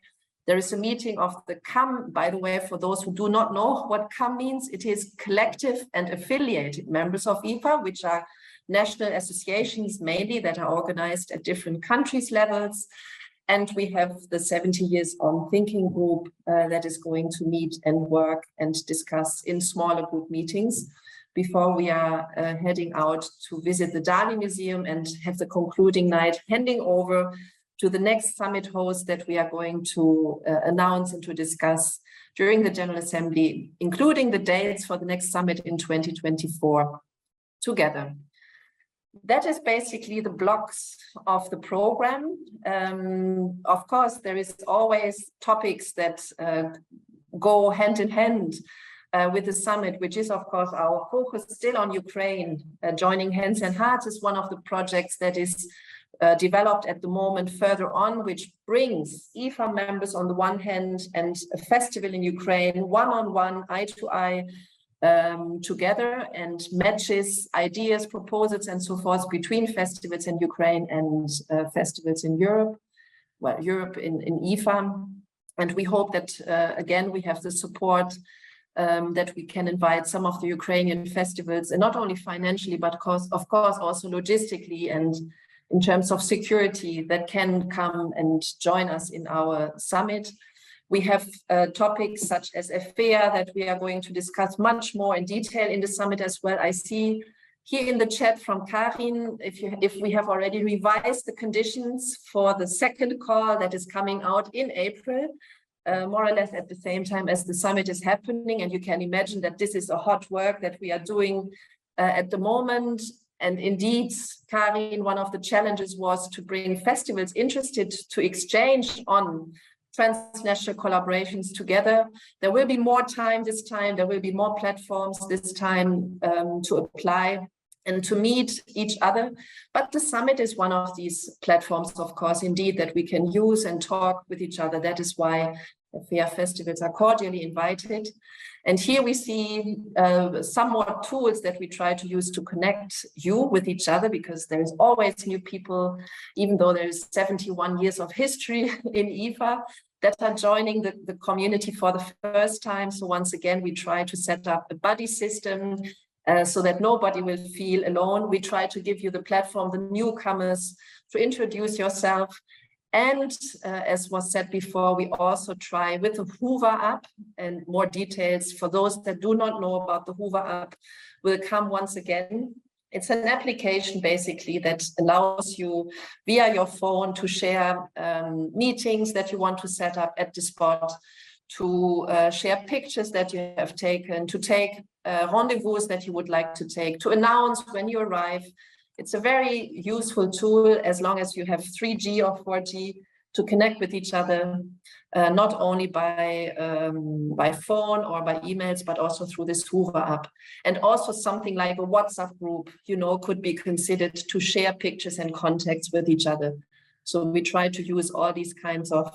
There is a meeting of the CAM. By the way, for those who do not know what CAM means, it is collective and affiliated members of IFA, which are national associations mainly that are organized at different countries levels. And we have the 70 years on thinking group that is going to meet and work and discuss in smaller group meetings before we are heading out to visit the Dali Museum and have the concluding night, handing over to the next summit host that we are going to announce and to discuss during the General Assembly, including the dates for the next summit in 2024 together. That is basically the blocks of the program. Of course, there is always topics that go hand in hand with the summit, which is, of course, our focus still on Ukraine. Joining Hands and Hearts is one of the projects that is developed at the moment further on, which brings IFA members on the one hand and a festival in Ukraine one-on-one, eye-to-eye, together, and matches ideas, proposals, and so forth between festivals in Ukraine and festivals in Europe, well, Europe in IFA. And we hope that, again, we have the support that we can invite some of the Ukrainian festivals, and not only financially, but of course also logistically and in terms of security, that can come and join us in our summit. We have topics such as FEA that we are going to discuss much more in detail in the summit as well. I see here in the chat from Karin, if we have already revised the conditions for the second call that is coming out in April, more or less at the same time as the summit is happening. And you can imagine that this is a hot work that we are doing at the moment. And indeed, Karin, one of the challenges was to bring festivals interested to exchange on transnational collaborations together. There will be more time this time, there will be more platforms this time to apply and to meet each other. But the summit is one of these platforms, of course, indeed, that we can use and talk with each other. That is why FEA festivals are cordially invited. And here we see some more tools that we try to use to connect you with each other, because there is always new people, even though there is 71 years of history in IFA, that are joining the community for the first time. So once again, we try to set up a buddy system so that nobody will feel alone. We try to give you the platform, the newcomers, to introduce yourself. And as was said before, we also try with the Hoover app, and more details for those that do not know about the Hoover app will come once again. It's an application basically that allows you via your phone to share meetings that you want to set up at the spot, to share pictures that you have taken, to take rendezvous that you would like to take, to announce when you arrive. It's a very useful tool as long as you have 3G or 4G to connect with each other, not only by phone or by emails, but also through this Hoover app. And also something like a WhatsApp group, you know, could be considered to share pictures and contacts with each other. So we try to use all these kinds of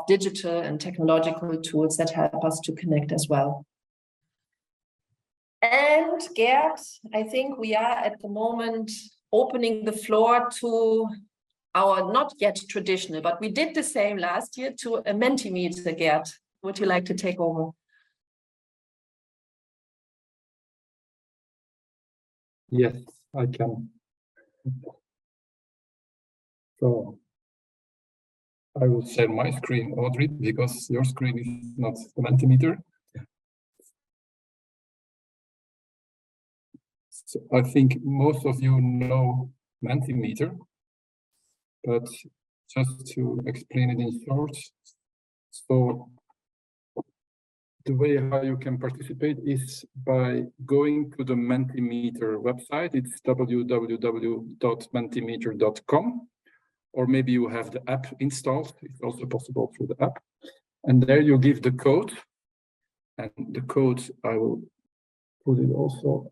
digital and technological tools that help us to connect as well. And Gerd, I think we are at the moment opening the floor to our not yet traditional, but we did the same last year, to a Mentimeter. Gerd, would you like to take over? Yes, I can. So I will share my screen, Audrey, because your screen is not the Mentimeter. So I think most of you know Mentimeter, but just to explain it in short, so the way how you can participate is by going to the Mentimeter website. It's www.mentimeter.com, or maybe you have the app installed. It's also possible through the app. And there you give the code, and the code I will put it also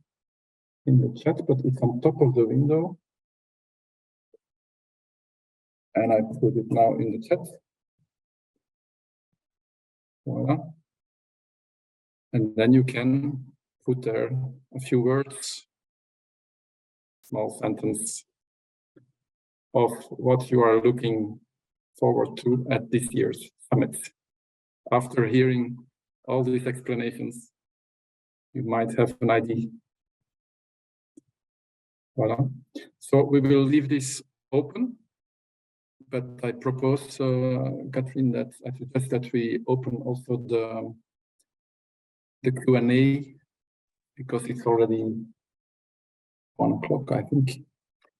in the chat, but it's on top of the window. And I put it now in the chat. Voila. And then you can put there a few words, small sentence of what you are looking forward to at this year's summit. After hearing all these explanations, you might have an idea. Voila. So we will leave this open, but I propose, Catherine, that I suggest that we open also the Q&A, because it's already 1 o'clock, I think.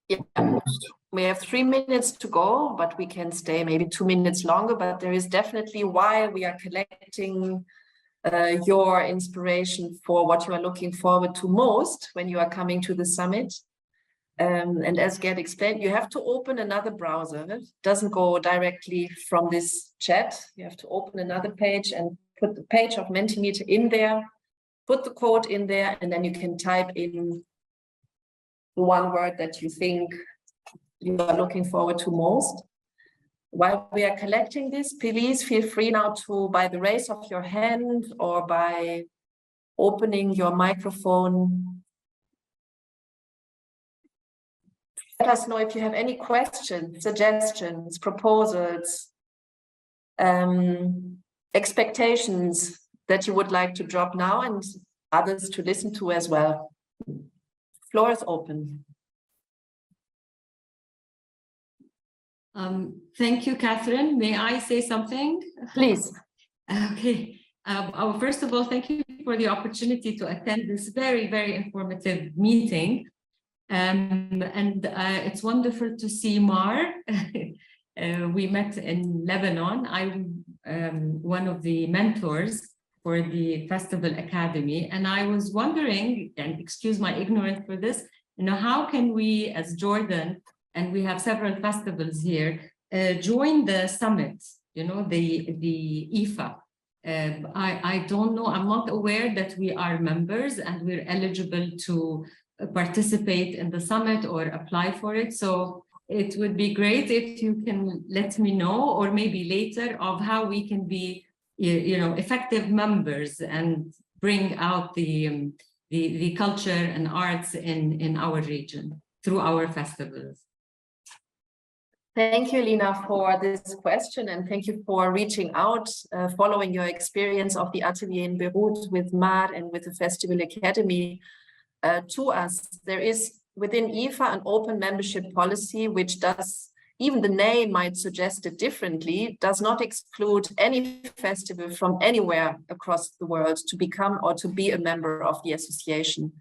Yeah, almost. We have 3 minutes to go, but we can stay maybe 2 minutes longer. But there is definitely, while we are collecting your inspiration for what you are looking forward to most when you are coming to the summit. And as Gerd explained, you have to open another browser. It doesn't go directly from this chat. You have to open another page and put the page of Mentimeter in there, put the code in there, and then you can type in the one word that you think you are looking forward to most. While we are collecting this, please feel free now to, by the raise of your hand or by opening your microphone, let us know if you have any questions, suggestions, proposals, expectations that you would like to drop now and others to listen to as well. Floor is open. Thank you, Catherine. May I say something? Please. Okay. First of all, thank you for the opportunity to attend this very, very informative meeting. It's wonderful to see Mar. We met in Lebanon. I'm one of the mentors for the Festival Academy. And I was wondering, and excuse my ignorance for this, how can we as Jordan, and we have several festivals here, join the summit, the IFA. I don't know, I'm not aware that we are members and we're eligible to participate in the summit or apply for it. So it would be great if you can let me know, or maybe later, of how we can be, effective members and bring out the culture and arts in our region through our festivals. Thank you, Lina, for this question, and thank you for reaching out, following your experience of the atelier in Beirut with Mar and with the Festival Academy to us. There is within IFA an open membership policy, which does, even the name might suggest it differently, does not exclude any festival from anywhere across the world to become or to be a member of the association.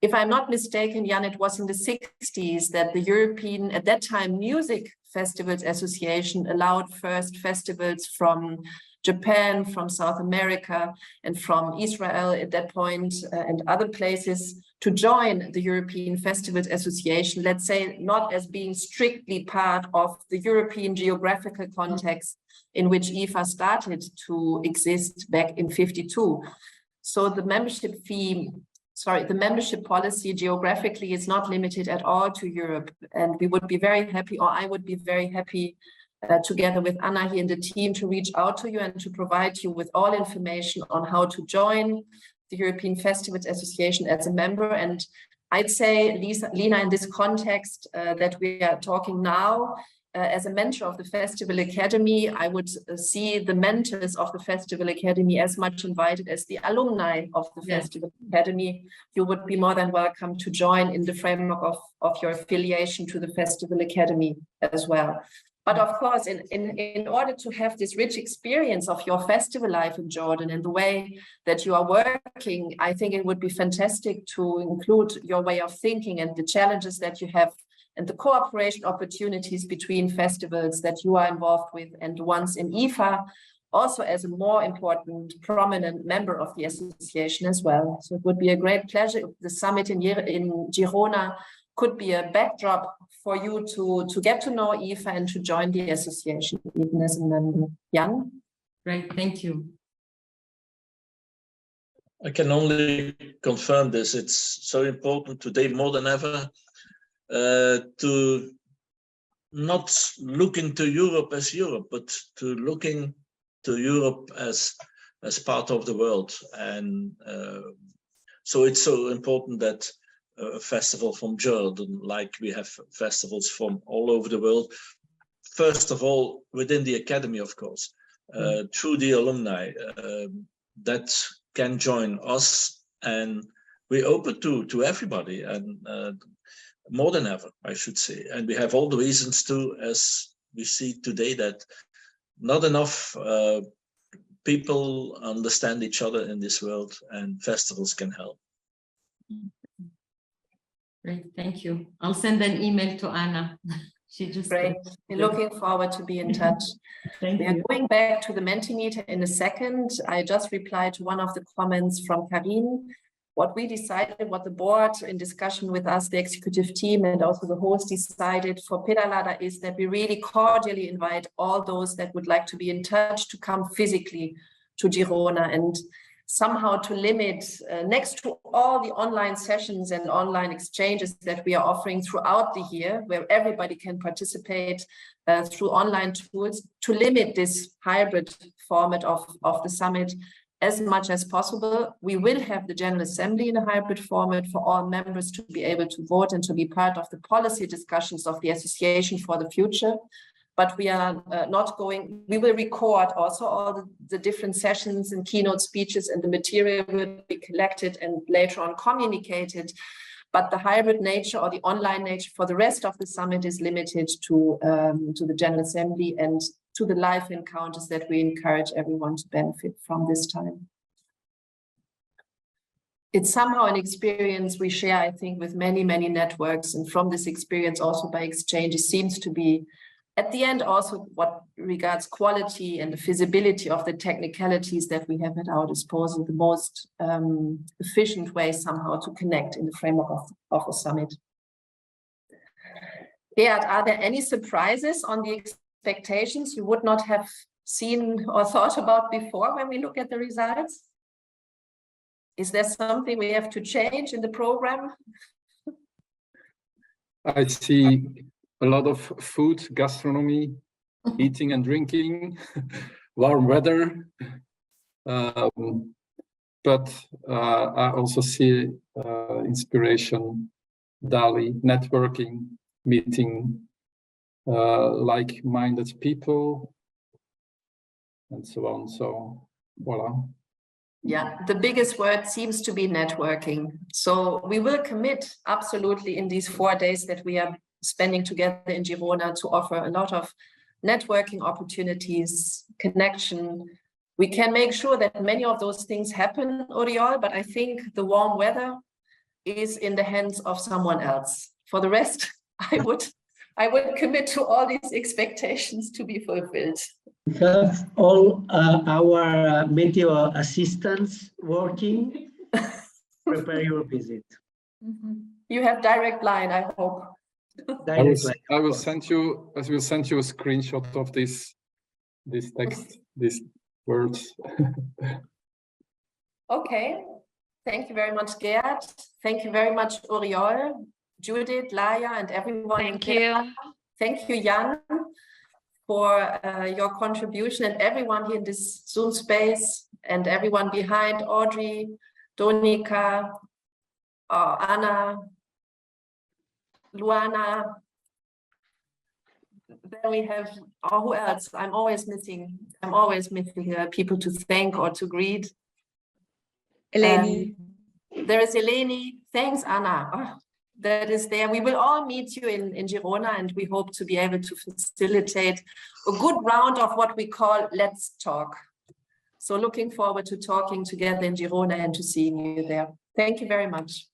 If I'm not mistaken, Jan, it was in the 60s that the European, at that time, Music Festivals Association allowed first festivals from Japan, from South America, and from Israel at that point, and other places to join the European Festivals Association, let's say not as being strictly part of the European geographical context in which IFA started to exist back in '52. So the membership the membership policy geographically is not limited at all to Europe. And we would be very happy, or I would be very happy, together with Anna here in the team, to reach out to you and to provide you with all information on how to join the European Festivals Association as a member. And I'd say, Lina, in this context that we are talking now, as a mentor of the Festival Academy, I would see the mentors of the Festival Academy as much invited as the alumni of the Festival Academy. You would be more than welcome to join in the framework of your affiliation to the Festival Academy as well. But of course, in order to have this rich experience of your festival life in Jordan and the way that you are working, I think it would be fantastic to include your way of thinking and the challenges that you have and the cooperation opportunities between festivals that you are involved with and the ones in IFA, also as a more important, prominent member of the association as well. So it would be a great pleasure if the summit in Girona could be a backdrop for you to get to know IFA and to join the association even as a member. Jan? Great, thank you. I can only confirm this. It's so important today more than ever to not look into Europe as Europe, but to looking to Europe as part of the world. And so it's so important that a festival from Jordan, like we have festivals from all over the world, first of all, within the academy, of course, through the alumni, that can join us, and we're open to everybody, and more than ever, I should say. And we have all the reasons to, as we see today, that not enough people understand each other in this world, and festivals can help. Great, thank you. I'll send an email to Anna. She just great. We're looking forward to be in touch. Thank we you. are going back to the Mentimeter in a second. I just replied to one of the comments from Karin. What we decided, what the board in discussion with us, the executive team, and also the host decided for Peralada is that we really cordially invite all those that would like to be in touch to come physically to Girona. And somehow to limit, next to all the online sessions and online exchanges that we are offering throughout the year, where everybody can participate through online tools, to limit this hybrid format of the summit as much as possible. We will have the General Assembly in a hybrid format for all members to be able to vote and to be part of the policy discussions of the association for the future. But we are we will record also all the different sessions and keynote speeches, and the material will be collected and later on communicated. But the hybrid nature or the online nature for the rest of the summit is limited to the General Assembly and to the live encounters that we encourage everyone to benefit from this time. It's somehow an experience we share, I think, with many, many networks. And from this experience also by exchanges seems to be, at the end, also what regards quality and the feasibility of the technicalities that we have at our disposal, the most efficient way somehow to connect in the framework of a summit. Beat, are there any surprises on the expectations you would not have seen or thought about before when we look at the results? Is there something we have to change in the program? I see a lot of food, gastronomy, eating and drinking, warm weather. But I also see inspiration, Dali, networking, meeting like-minded people, and so on. So, voila. Yeah, the biggest word seems to be networking. So we will commit absolutely in these 4 days that we are spending together in Girona to offer a lot of networking opportunities, connection. We can make sure that many of those things happen, Oriol, but I think the warm weather is in the hands of someone else. For the rest, I would commit to all these expectations to be fulfilled. We have all our Meteo assistants working. Prepare your visit. You have direct line, I hope. I will send you a screenshot of this text, these words. Okay, thank you very much, Gerd. Thank you very much, Oriol, Judith, Laia, and everyone. Thank you. Thank you, Jan, for your contribution, and everyone here in this Zoom space, and everyone behind, Audrey, Donika, Anna, Luana. Then we have, who else? I'm always missing people to thank or to greet. Eleni. There is Eleni. Thanks, Anna. That is there. We will all meet you in Girona, and we hope to be able to facilitate a good round of what we call Let's Talk. So looking forward to talking together in Girona and to seeing you there. Thank you very much.